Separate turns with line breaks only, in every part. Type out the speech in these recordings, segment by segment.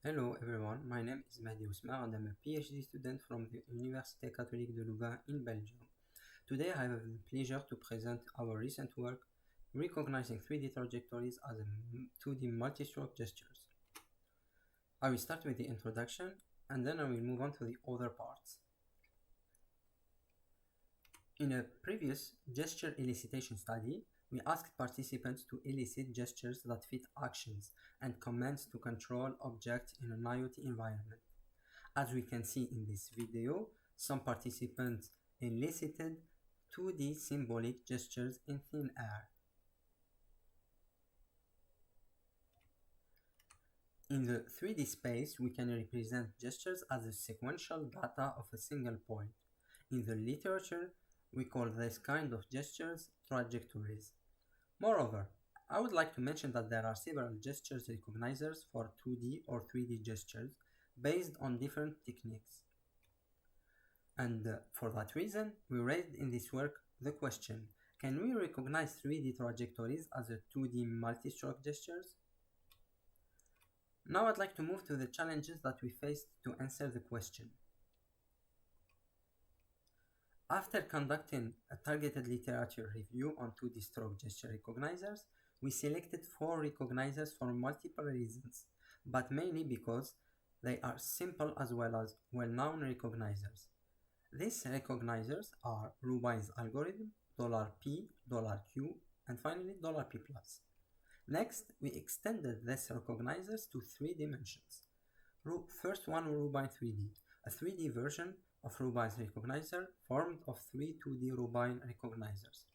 Hello everyone, my name is Mahdi Ousmar and I'm a PhD student from the Université Catholique de Louvain in Belgium. Today I have the pleasure to present our recent work recognizing 3D trajectories as 2D multi-stroke gestures. I will start with the introduction and then I will move on to the other parts. In a previous gesture elicitation study, we asked participants to elicit gestures that fit actions and commands to control objects in an IoT environment. As we can see in this video, some participants elicited 2D symbolic gestures in thin air. In the 3D space, we can represent gestures as the sequential data of a single point. In the literature, we call this kind of gestures trajectories. Moreover, I would like to mention that there are several gestures recognizers for 2D or 3D gestures based on different techniques. And for that reason, we raised in this work the question, can we recognize 3D trajectories as a 2D multi-stroke gestures? Now I'd like to move to the challenges that we faced to answer the question. After conducting a targeted literature review on 2D stroke gesture recognizers, we selected 4 recognizers for multiple reasons, but mainly because they are simple as well as well-known recognizers. These recognizers are Rubin's algorithm, $P, $Q, and finally $P+. Next, we extended these recognizers to 3 dimensions. First one, Rubin 3D, a 3D version of Rubin's recognizer formed of 3 2D Rubin recognizers.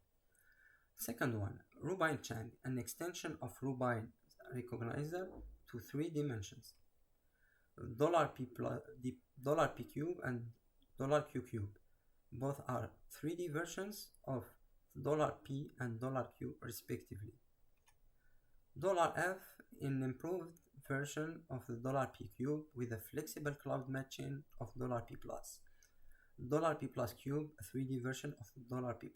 Second one, Rubin Chang, an extension of Rubin's recognizer to 3 dimensions. $P cube and $Q cube. Both are 3D versions of $P and $Q respectively. $F, an improved version of the $P cube with a flexible cloud matching of $P+. $P plus cube, a 3D version of $P+.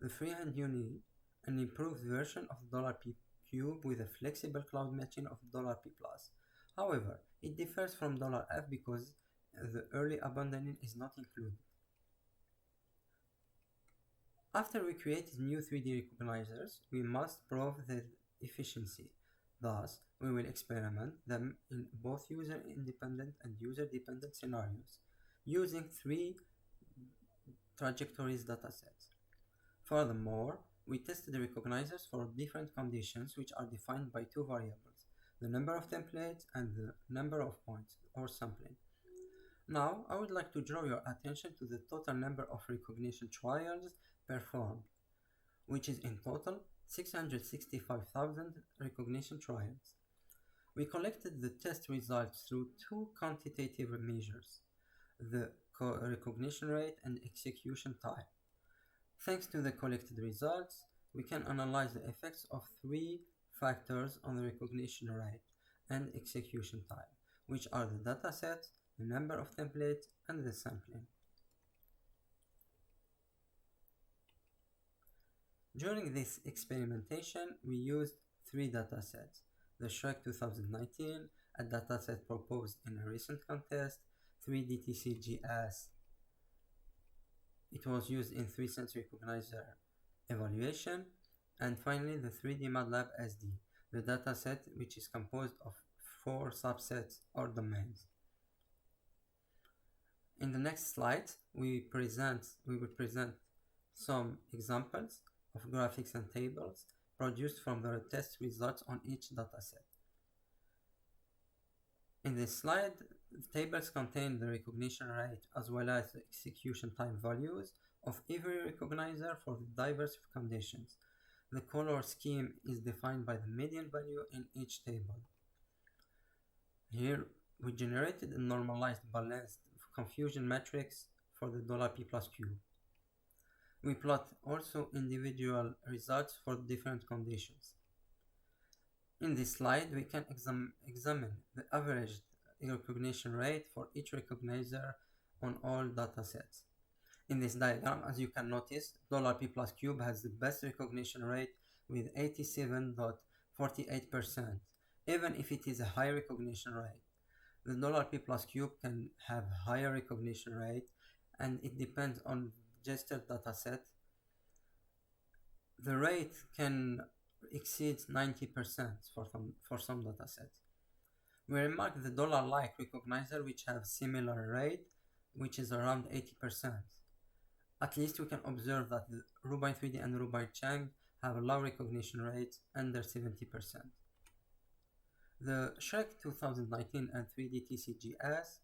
The freehand unit, an improved version of $P cube with a flexible cloud matching of $P+. However, it differs from $F because the early abandoning is not included. After we created new 3D recognizers, we must prove their efficiency. Thus, we will experiment them in both user-independent and user-dependent scenarios using 3 trajectories datasets. Furthermore, we tested the recognizers for different conditions which are defined by 2 variables, the number of templates and the number of points or sampling. Now, I would like to draw your attention to the total number of recognition trials performed, which is in total 665,000 recognition trials. We collected the test results through 2 quantitative measures, the recognition rate and execution time. Thanks to the collected results, we can analyze the effects of 3 factors on the recognition rate and execution time, which are the dataset, the number of templates, and the sampling. During this experimentation, we used 3 datasets. The Shrek 2019, a dataset proposed in a recent contest, 3DTCGS. It was used in 3 sensory recognizer evaluation, and finally the 3D MATLAB SD, the dataset which is composed of 4 subsets or domains. In the next slide, we will present some examples of graphics and tables produced from the test results on each dataset. In this slide, the tables contain the recognition rate as well as the execution time values of every recognizer for the diverse conditions. The color scheme is defined by the median value in each table. Here, we generated a normalized balanced confusion matrix for the $P plus Q. We plot also individual results for different conditions. In this slide, we can examine the average recognition rate for each recognizer on all datasets. In this diagram, as you can notice, $P plus cube has the best recognition rate with 87.48%. even if it is a high recognition rate. The $p plus cube can have higher recognition rate, and it depends on gesture dataset. The rate can exceed 90% for some datasets. We remark the dollar-like recognizer which have similar rate, which is around 80%. At least we can observe that the Rubin 3D and Rubin Chang have a low recognition rate under 70%. The Shrek 2019 and 3D TCGS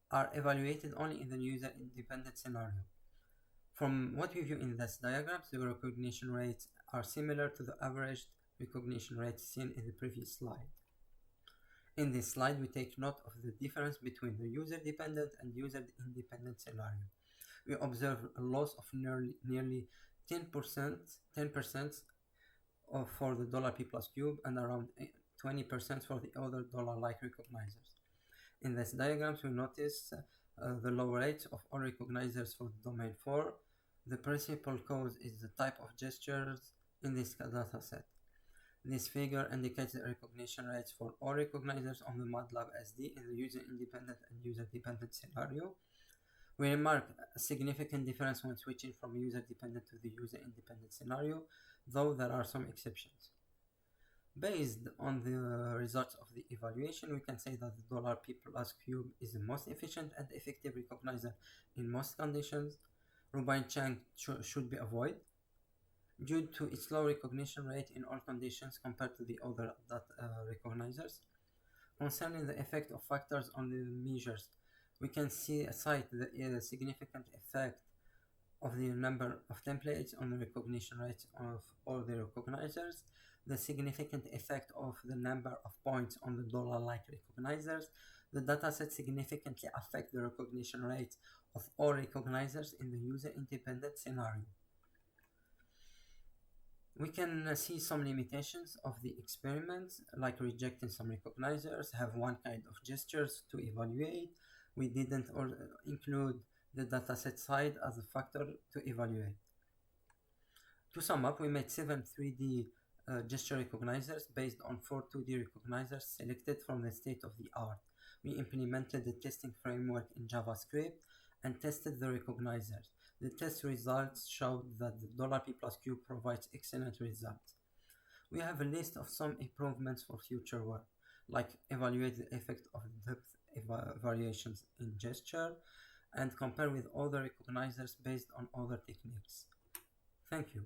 are evaluated only in the user-independent scenario. From what we view in this diagrams, the recognition rates are similar to the averaged recognition rates seen in the previous slide. In this slide, we take note of the difference between the user-dependent and user-independent scenario. We observe a loss of nearly 10% for the $p plus cube and around 20% for the other dollar-like recognizers. In these diagrams, we notice the low rates of all recognizers for the domain 4. The principal cause is the type of gestures in this dataset. This figure indicates the recognition rates for all recognizers on the MATLAB SD in the user-independent and user-dependent scenario. We remark a significant difference when switching from user-dependent to the user-independent scenario, though there are some exceptions. Based on the results of the evaluation, we can say that the $p plus cube is the most efficient and effective recognizer in most conditions. Rubin Chang should be avoided due to its low recognition rate in all conditions compared to the other recognizers. Concerning the effect of factors on the measures, we can cite the significant effect of the number of templates on the recognition rates of all the recognizers, the significant effect of the number of points on the dollar-like recognizers. The dataset significantly affect the recognition rates of all recognizers in the user-independent scenario. We can see some limitations of the experiments, like rejecting some recognizers, have one kind of gestures to evaluate. We didn't include the dataset side as a factor to evaluate. To sum up, we made 7 3D gesture recognizers based on 4 2D recognizers selected from the state of the art. We implemented the testing framework in JavaScript and tested the recognizers. The test results showed that the $p plus cube provides excellent results. We have a list of some improvements for future work, like evaluate the effect of depth variations in gesture and compare with other recognizers based on other techniques. Thank you.